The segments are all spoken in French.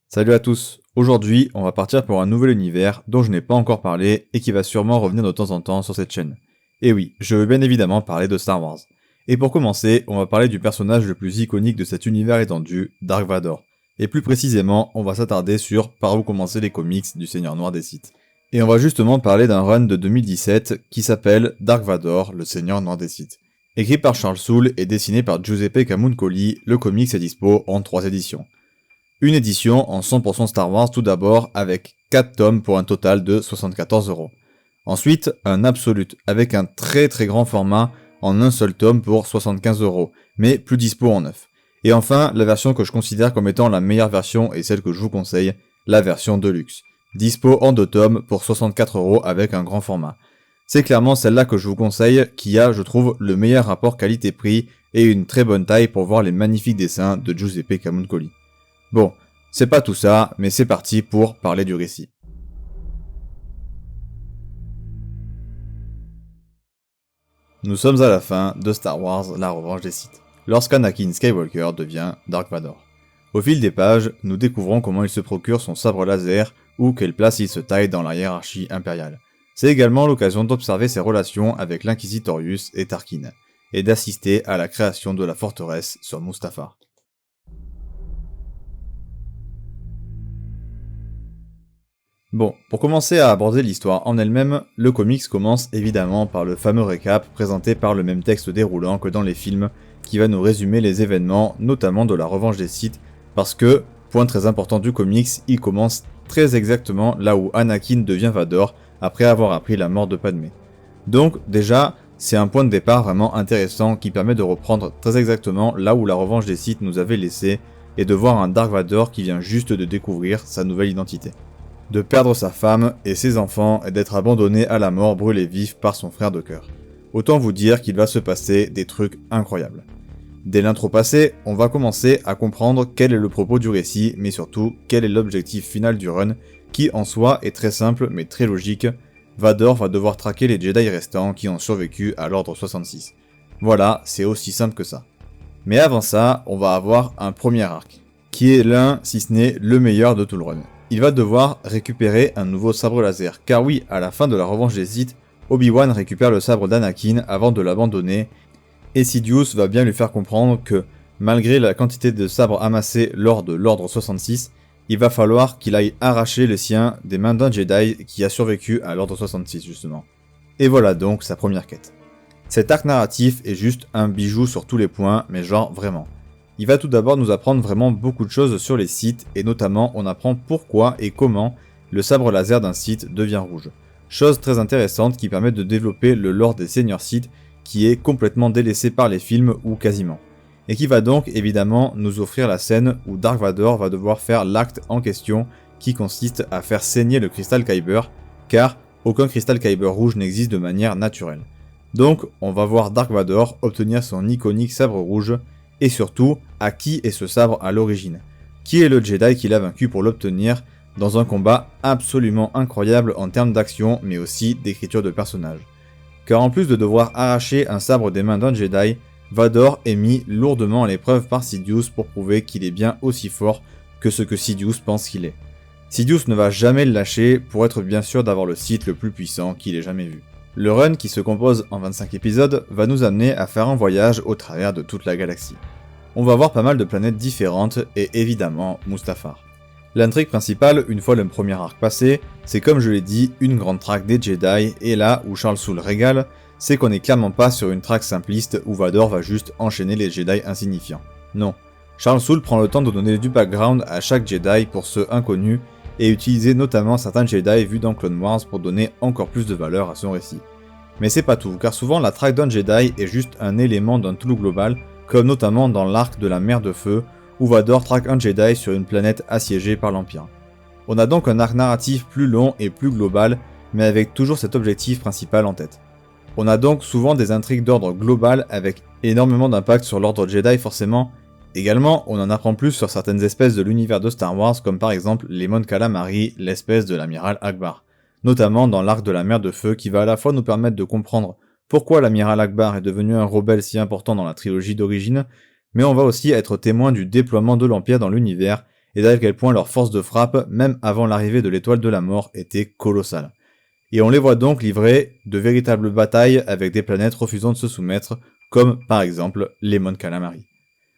Salut à tous, aujourd'hui on va partir pour un nouvel univers dont je n'ai pas encore parlé et qui va sûrement revenir de temps en temps sur cette chaîne. Et oui, je veux bien évidemment parler de Star Wars. Et pour commencer, on va parler du personnage le plus iconique de cet univers étendu, Dark Vador. Et plus précisément, on va s'attarder sur par où commencer les comics du Seigneur Noir des Sith. Et on va justement parler d'un run de 2017 qui s'appelle Dark Vador, le Seigneur Noir des Sith. Écrit par Charles Soule et dessiné par Giuseppe Camuncoli, le comics est dispo en 3 éditions. Une édition en 100% Star Wars tout d'abord avec 4 tomes pour un total de 74€. Ensuite, un Absolute avec un très grand format en un seul tome pour 75€, mais plus dispo en neuf. Et enfin, la version que je considère comme étant la meilleure version et celle que je vous conseille, la version Deluxe. Dispo en 2 tomes pour 64€ avec un grand format. C'est clairement celle-là que je vous conseille qui a, je trouve, le meilleur rapport qualité-prix et une très bonne taille pour voir les magnifiques dessins de Giuseppe Camuncoli. Bon, c'est pas tout ça, mais c'est parti pour parler du récit. Nous sommes à la fin de Star Wars La Revanche des Sith, lorsqu'Anakin Skywalker devient Dark Vador. Au fil des pages, nous découvrons comment il se procure son sabre laser ou quelle place il se taille dans la hiérarchie impériale. C'est également l'occasion d'observer ses relations avec l'Inquisitorius et Tarkin, et d'assister à la création de la forteresse sur Mustafar. Bon, pour commencer à aborder l'histoire en elle-même, le comics commence évidemment par le fameux récap présenté par le même texte déroulant que dans les films, qui va nous résumer les événements, notamment de la Revanche des Sith, parce que, point très important du comics, il commence très exactement là où Anakin devient Vador, après avoir appris la mort de Padmé. Donc déjà, c'est un point de départ vraiment intéressant qui permet de reprendre très exactement là où la Revanche des Sith nous avait laissé, et de voir un Dark Vador qui vient juste de découvrir sa nouvelle identité. De perdre sa femme et ses enfants et d'être abandonné à la mort brûlé vif par son frère de cœur. Autant vous dire qu'il va se passer des trucs incroyables. Dès l'intro passée, on va commencer à comprendre quel est le propos du récit, mais surtout quel est l'objectif final du run, qui en soi est très simple mais très logique. Vador va devoir traquer les Jedi restants qui ont survécu à l'ordre 66. Voilà, c'est aussi simple que ça. Mais avant ça, on va avoir un premier arc, qui est l'un, si ce n'est le meilleur de tout le run. Il va devoir récupérer un nouveau sabre laser, car oui, à la fin de la Revanche des Sith, Obi-Wan récupère le sabre d'Anakin avant de l'abandonner, et Sidious va bien lui faire comprendre que, malgré la quantité de sabres amassés lors de l'ordre 66, il va falloir qu'il aille arracher le sien des mains d'un Jedi qui a survécu à l'ordre 66 justement. Et voilà donc sa première quête. Cet arc narratif est juste un bijou sur tous les points, mais genre vraiment. Il va tout d'abord nous apprendre vraiment beaucoup de choses sur les Sith, et notamment on apprend pourquoi et comment le sabre laser d'un Sith devient rouge. Chose très intéressante qui permet de développer le lore des seigneurs Sith qui est complètement délaissé par les films ou quasiment. Et qui va donc évidemment nous offrir la scène où Dark Vador va devoir faire l'acte en question qui consiste à faire saigner le cristal Kyber, car aucun cristal Kyber rouge n'existe de manière naturelle. Donc on va voir Dark Vador obtenir son iconique sabre rouge, et surtout, à qui est ce sabre à l'origine? Qui est le Jedi qui l'a vaincu pour l'obtenir dans un combat absolument incroyable en termes d'action mais aussi d'écriture de personnage? Car en plus de devoir arracher un sabre des mains d'un Jedi, Vador est mis lourdement à l'épreuve par Sidious pour prouver qu'il est bien aussi fort que ce que Sidious pense qu'il est. Sidious ne va jamais le lâcher pour être bien sûr d'avoir le Sith le plus puissant qu'il ait jamais vu. Le run, qui se compose en 25 épisodes, va nous amener à faire un voyage au travers de toute la galaxie. On va voir pas mal de planètes différentes et évidemment Mustafar. L'intrigue principale, une fois le premier arc passé, c'est comme je l'ai dit, une grande traque des Jedi, et là où Charles Soule régale, c'est qu'on n'est clairement pas sur une traque simpliste où Vador va juste enchaîner les Jedi insignifiants. Non. Charles Soule prend le temps de donner du background à chaque Jedi pour ceux inconnus, et utiliser notamment certains Jedi vus dans Clone Wars pour donner encore plus de valeur à son récit. Mais c'est pas tout, car souvent la traque d'un Jedi est juste un élément d'un tout global, comme notamment dans l'arc de la mer de feu, où Vador traque un Jedi sur une planète assiégée par l'Empire. On a donc un arc narratif plus long et plus global, mais avec toujours cet objectif principal en tête. On a donc souvent des intrigues d'ordre global avec énormément d'impact sur l'ordre Jedi forcément. Également, on en apprend plus sur certaines espèces de l'univers de Star Wars, comme par exemple les Mon Calamari, l'espèce de l'amiral Akbar. Notamment dans l'arc de la mer de feu qui va à la fois nous permettre de comprendre pourquoi l'amiral Akbar est devenu un rebelle si important dans la trilogie d'origine, mais on va aussi être témoin du déploiement de l'Empire dans l'univers et à quel point leur force de frappe, même avant l'arrivée de l'étoile de la mort, était colossale. Et on les voit donc livrer de véritables batailles avec des planètes refusant de se soumettre, comme par exemple les Mon Calamari.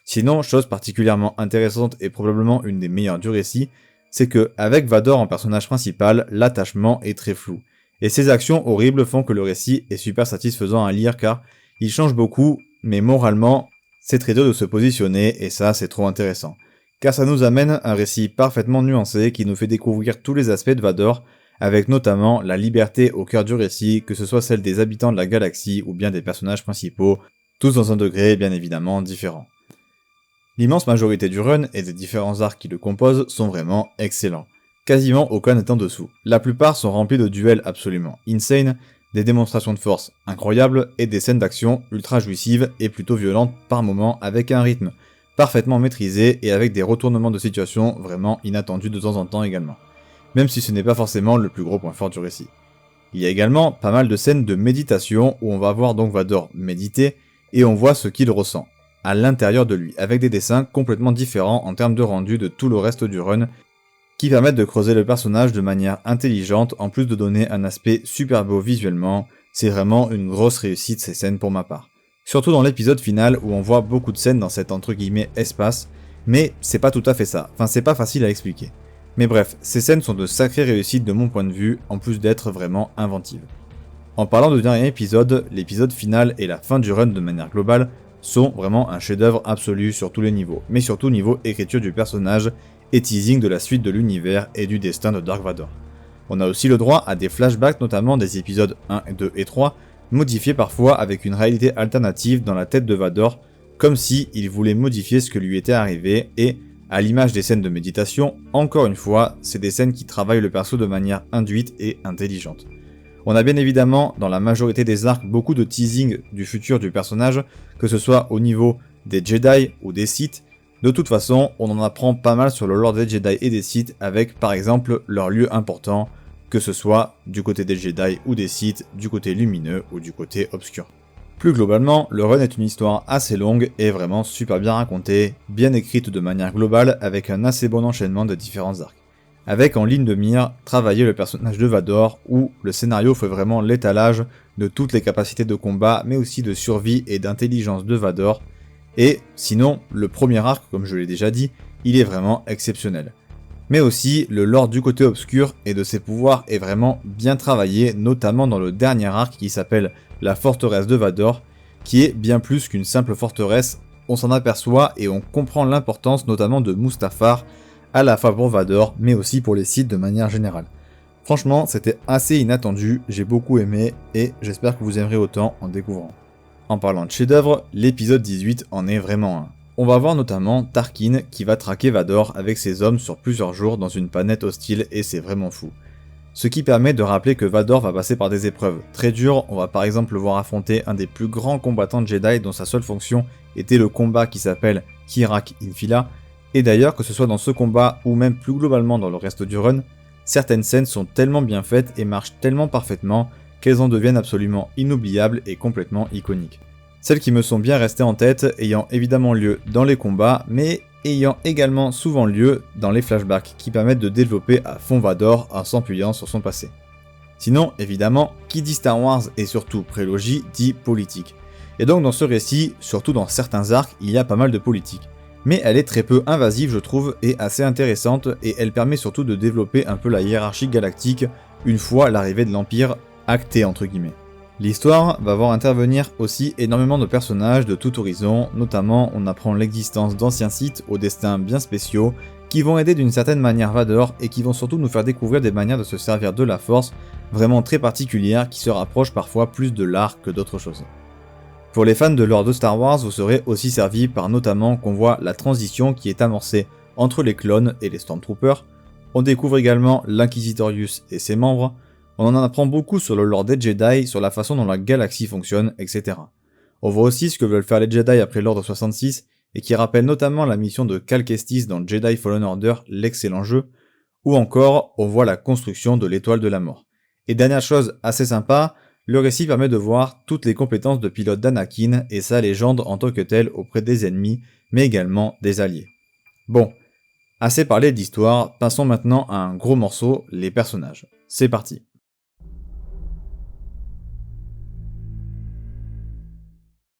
Sinon, chose particulièrement intéressante et probablement une des meilleures du récit, c'est que, avec Vador en personnage principal, l'attachement est très flou. Et ces actions horribles font que le récit est super satisfaisant à lire car il change beaucoup, mais moralement, c'est très dur de se positionner et ça c'est trop intéressant. Car ça nous amène un récit parfaitement nuancé qui nous fait découvrir tous les aspects de Vador, avec notamment la liberté au cœur du récit, que ce soit celle des habitants de la galaxie ou bien des personnages principaux, tous dans un degré bien évidemment différent. L'immense majorité du run et des différents arcs qui le composent sont vraiment excellents. Quasiment aucun n'est en dessous. La plupart sont remplis de duels absolument insane, des démonstrations de force incroyables et des scènes d'action ultra jouissives et plutôt violentes par moments avec un rythme parfaitement maîtrisé et avec des retournements de situation vraiment inattendus de temps en temps également. Même si ce n'est pas forcément le plus gros point fort du récit. Il y a également pas mal de scènes de méditation où on va voir donc Vador méditer et on voit ce qu'il ressent à l'intérieur de lui, avec des dessins complètement différents en termes de rendu de tout le reste du run, qui permettent de creuser le personnage de manière intelligente, en plus de donner un aspect super beau visuellement. C'est vraiment une grosse réussite ces scènes pour ma part. Surtout dans l'épisode final où on voit beaucoup de scènes dans cet entre guillemets espace, mais c'est pas tout à fait ça, enfin c'est pas facile à expliquer. Mais bref, ces scènes sont de sacrées réussites de mon point de vue, en plus d'être vraiment inventives. En parlant de dernier épisode, l'épisode final et la fin du run de manière globale sont vraiment un chef-d'œuvre absolu sur tous les niveaux, mais surtout niveau écriture du personnage et teasing de la suite de l'univers et du destin de Dark Vador. On a aussi le droit à des flashbacks notamment des épisodes 1, 2 et 3, modifiés parfois avec une réalité alternative dans la tête de Vador, comme si il voulait modifier ce que lui était arrivé et, à l'image des scènes de méditation, encore une fois, c'est des scènes qui travaillent le perso de manière induite et intelligente. On a bien évidemment, dans la majorité des arcs, beaucoup de teasing du futur du personnage, que ce soit au niveau des Jedi ou des Sith. De toute façon, on en apprend pas mal sur le lore des Jedi et des Sith, avec par exemple leurs lieux importants, que ce soit du côté des Jedi ou des Sith, du côté lumineux ou du côté obscur. Plus globalement, le run est une histoire assez longue et vraiment super bien racontée, bien écrite de manière globale, avec un assez bon enchaînement de différents arcs. Avec en ligne de mire, travailler le personnage de Vador, où le scénario fait vraiment l'étalage de toutes les capacités de combat, mais aussi de survie et d'intelligence de Vador. Et sinon, le premier arc, comme je l'ai déjà dit, il est vraiment exceptionnel. Mais aussi, le lore du côté obscur et de ses pouvoirs est vraiment bien travaillé, notamment dans le dernier arc qui s'appelle la forteresse de Vador, qui est bien plus qu'une simple forteresse, on s'en aperçoit et on comprend l'importance notamment de Mustafar, à la fois pour Vador, mais aussi pour les Sith de manière générale. Franchement, c'était assez inattendu, j'ai beaucoup aimé, et j'espère que vous aimerez autant en découvrant. En parlant de chef-d'œuvre, l'épisode 18 en est vraiment un. On va voir notamment Tarkin qui va traquer Vador avec ses hommes sur plusieurs jours dans une planète hostile, et c'est vraiment fou. Ce qui permet de rappeler que Vador va passer par des épreuves très dures, on va par exemple le voir affronter un des plus grands combattants de Jedi dont sa seule fonction était le combat qui s'appelle Kirak Infila, et d'ailleurs que ce soit dans ce combat ou même plus globalement dans le reste du run, certaines scènes sont tellement bien faites et marchent tellement parfaitement qu'elles en deviennent absolument inoubliables et complètement iconiques. Celles qui me sont bien restées en tête ayant évidemment lieu dans les combats, mais ayant également souvent lieu dans les flashbacks qui permettent de développer à fond Vador en s'appuyant sur son passé. Sinon, évidemment, qui dit Star Wars et surtout prélogie dit politique. Et donc dans ce récit, surtout dans certains arcs, il y a pas mal de politique. Mais elle est très peu invasive je trouve et assez intéressante et elle permet surtout de développer un peu la hiérarchie galactique une fois l'arrivée de l'Empire actée entre guillemets. L'histoire va voir intervenir aussi énormément de personnages de tout horizon, notamment on apprend l'existence d'anciens Sith aux destins bien spéciaux qui vont aider d'une certaine manière Vador et qui vont surtout nous faire découvrir des manières de se servir de la Force vraiment très particulières qui se rapprochent parfois plus de l'art que d'autres choses. Pour les fans de lore de Star Wars, vous serez aussi servi par notamment qu'on voit la transition qui est amorcée entre les clones et les Stormtroopers, on découvre également l'Inquisitorius et ses membres, on en apprend beaucoup sur le lore des Jedi, sur la façon dont la galaxie fonctionne, etc. On voit aussi ce que veulent faire les Jedi après l'Ordre 66, et qui rappelle notamment la mission de Cal Kestis dans Jedi Fallen Order, l'excellent jeu, ou encore on voit la construction de l'étoile de la mort. Et dernière chose assez sympa, le récit permet de voir toutes les compétences de pilote d'Anakin et sa légende en tant que telle auprès des ennemis, mais également des alliés. Bon, Assez parlé d'histoire, passons maintenant à un gros morceau, les personnages. C'est parti.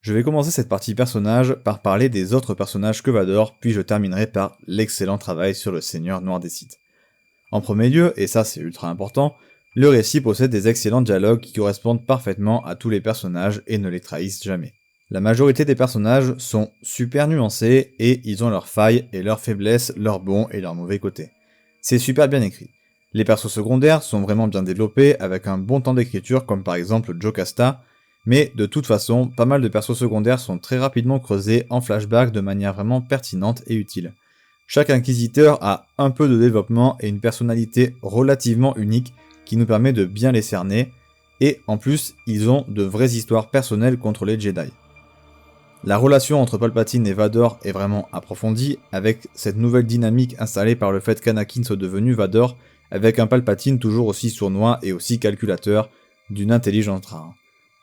Je vais commencer cette partie personnage par parler des autres personnages que Vador, puis je terminerai par l'excellent travail sur le Seigneur Noir des Sith. En premier lieu, et ça c'est ultra important, le récit possède des excellents dialogues qui correspondent parfaitement à tous les personnages et ne les trahissent jamais. La majorité des personnages sont super nuancés et ils ont leurs failles et leurs faiblesses, leurs bons et leurs mauvais côtés. C'est super bien écrit. Les persos secondaires sont vraiment bien développés avec un bon temps d'écriture comme par exemple Jocasta, mais de toute façon, pas mal de persos secondaires sont très rapidement creusés en flashback de manière vraiment pertinente et utile. Chaque inquisiteur a un peu de développement et une personnalité relativement unique qui nous permet de bien les cerner, et en plus, ils ont de vraies histoires personnelles contre les Jedi. La relation entre Palpatine et Vador est vraiment approfondie, avec cette nouvelle dynamique installée par le fait qu'Anakin soit devenu Vador, avec un Palpatine toujours aussi sournois et aussi calculateur, d'une intelligence rare.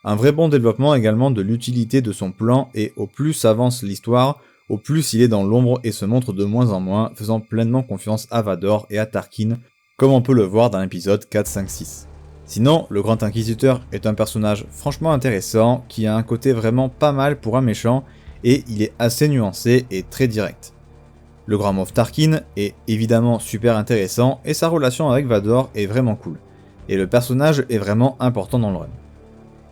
Un vrai bon développement également de l'utilité de son plan, et au plus avance l'histoire, au plus il est dans l'ombre et se montre de moins en moins, faisant pleinement confiance à Vador et à Tarkin, comme on peut le voir dans l'épisode 4, 5, 6. Sinon, le Grand Inquisiteur est un personnage franchement intéressant, qui a un côté vraiment pas mal pour un méchant, et il est assez nuancé et très direct. Le Grand Moff Tarkin est évidemment super intéressant, et sa relation avec Vador est vraiment cool. Et le personnage est vraiment important dans le run.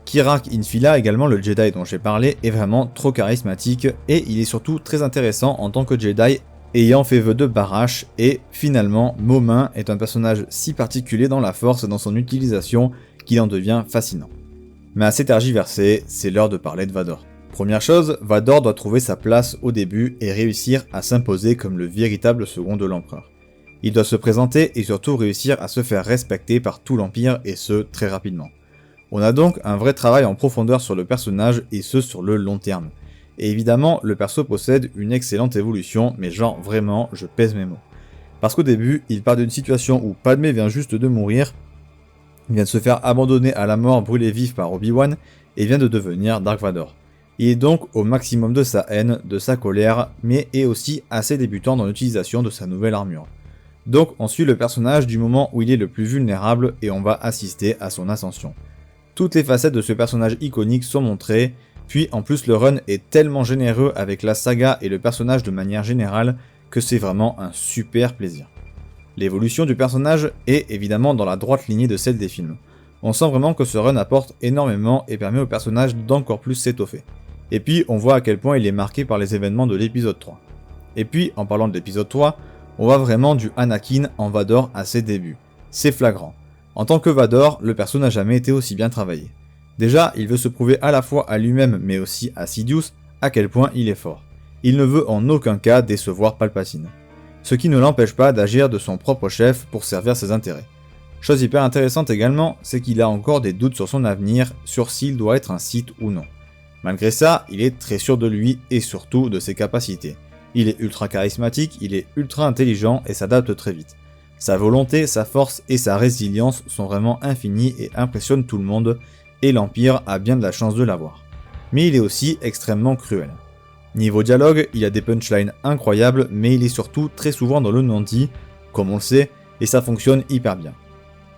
Kirak Infila, également le Jedi dont j'ai parlé, est vraiment trop charismatique, et il est surtout très intéressant en tant que Jedi, ayant fait vœu de Barash, et finalement, Momin est un personnage si particulier dans la Force dans son utilisation qu'il en devient fascinant. Mais assez tergiversé, c'est l'heure de parler de Vador. Première chose, Vador doit trouver sa place au début et réussir à s'imposer comme le véritable second de l'Empereur. Il doit se présenter et surtout réussir à se faire respecter par tout l'Empire et ce, très rapidement. On a donc un vrai travail en profondeur sur le personnage et ce sur le long terme. Et évidemment, le perso possède une excellente évolution, mais genre vraiment, je pèse mes mots. Parce qu'au début, il part d'une situation où Padmé vient juste de mourir, il vient de se faire abandonner à la mort brûlé vif par Obi-Wan, et vient de devenir Dark Vador. Il est donc au maximum de sa haine, de sa colère, mais est aussi assez débutant dans l'utilisation de sa nouvelle armure. Donc on suit le personnage du moment où il est le plus vulnérable et on va assister à son ascension. Toutes les facettes de ce personnage iconique sont montrées, puis en plus le run est tellement généreux avec la saga et le personnage de manière générale que c'est vraiment un super plaisir. L'évolution du personnage est évidemment dans la droite lignée de celle des films. On sent vraiment que ce run apporte énormément et permet au personnage d'encore plus s'étoffer. Et puis on voit à quel point il est marqué par les événements de l'épisode 3. Et puis en parlant de l'épisode 3, on voit vraiment du Anakin en Vador à ses débuts. C'est flagrant. En tant que Vador, le perso n'a jamais été aussi bien travaillé. Déjà, il veut se prouver à la fois à lui-même mais aussi à Sidious à quel point il est fort. Il ne veut en aucun cas décevoir Palpatine. Ce qui ne l'empêche pas d'agir de son propre chef pour servir ses intérêts. Chose hyper intéressante également, c'est qu'il a encore des doutes sur son avenir, sur s'il doit être un Sith ou non. Malgré ça, il est très sûr de lui et surtout de ses capacités. Il est ultra charismatique, il est ultra intelligent et s'adapte très vite. Sa volonté, sa force et sa résilience sont vraiment infinies et impressionnent tout le monde, et l'Empire a bien de la chance de l'avoir. Mais il est aussi extrêmement cruel. Niveau dialogue, il a des punchlines incroyables, mais il est surtout très souvent dans le non-dit, comme on le sait, et ça fonctionne hyper bien.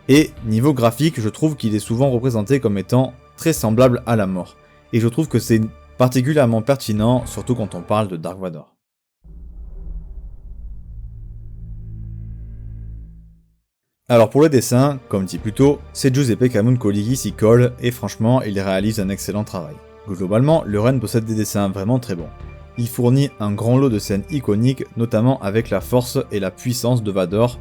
Et niveau graphique, je trouve qu'il est souvent représenté comme étant très semblable à la mort, et je trouve que c'est particulièrement pertinent, surtout quand on parle de Dark Vador. Alors pour le dessin, comme dit plus tôt, c'est Giuseppe Camuncoli qui s'y colle et franchement il réalise un excellent travail. Globalement, le run possède des dessins vraiment très bons. Il fournit un grand lot de scènes iconiques, notamment avec la force et la puissance de Vador.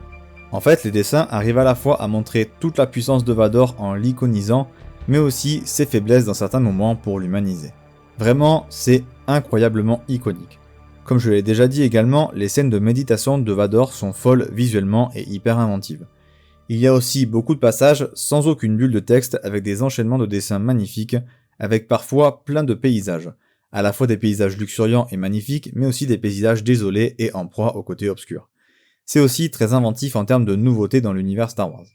En fait, les dessins arrivent à la fois à montrer toute la puissance de Vador en l'iconisant, mais aussi ses faiblesses dans certains moments pour l'humaniser. Vraiment, c'est incroyablement iconique. Comme je l'ai déjà dit également, les scènes de méditation de Vador sont folles visuellement et hyper inventives. Il y a aussi beaucoup de passages sans aucune bulle de texte avec des enchaînements de dessins magnifiques, avec parfois plein de paysages. À la fois des paysages luxuriants et magnifiques, mais aussi des paysages désolés et en proie au côté obscur. C'est aussi très inventif en termes de nouveautés dans l'univers Star Wars.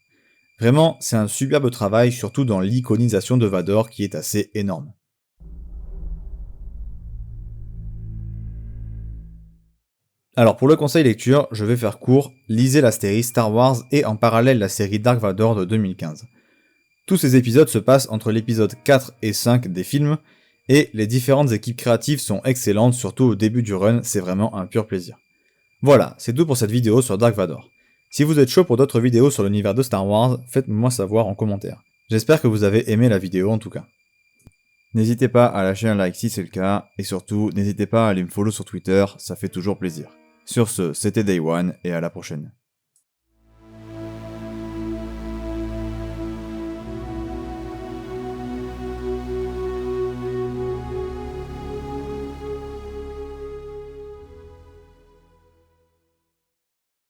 Vraiment, c'est un superbe travail, surtout dans l'iconisation de Vador qui est assez énorme. Alors pour le conseil lecture, je vais faire court, lisez la série Star Wars et en parallèle la série Dark Vador de 2015. Tous ces épisodes se passent entre l'épisode 4 et 5 des films, et les différentes équipes créatives sont excellentes, surtout au début du run, c'est vraiment un pur plaisir. Voilà, c'est tout pour cette vidéo sur Dark Vador. Si vous êtes chaud pour d'autres vidéos sur l'univers de Star Wars, faites-moi savoir en commentaire. J'espère que vous avez aimé la vidéo en tout cas. N'hésitez pas à lâcher un like si c'est le cas, et surtout, n'hésitez pas à aller me follow sur Twitter, ça fait toujours plaisir. Sur ce, c'était Day One, et à la prochaine.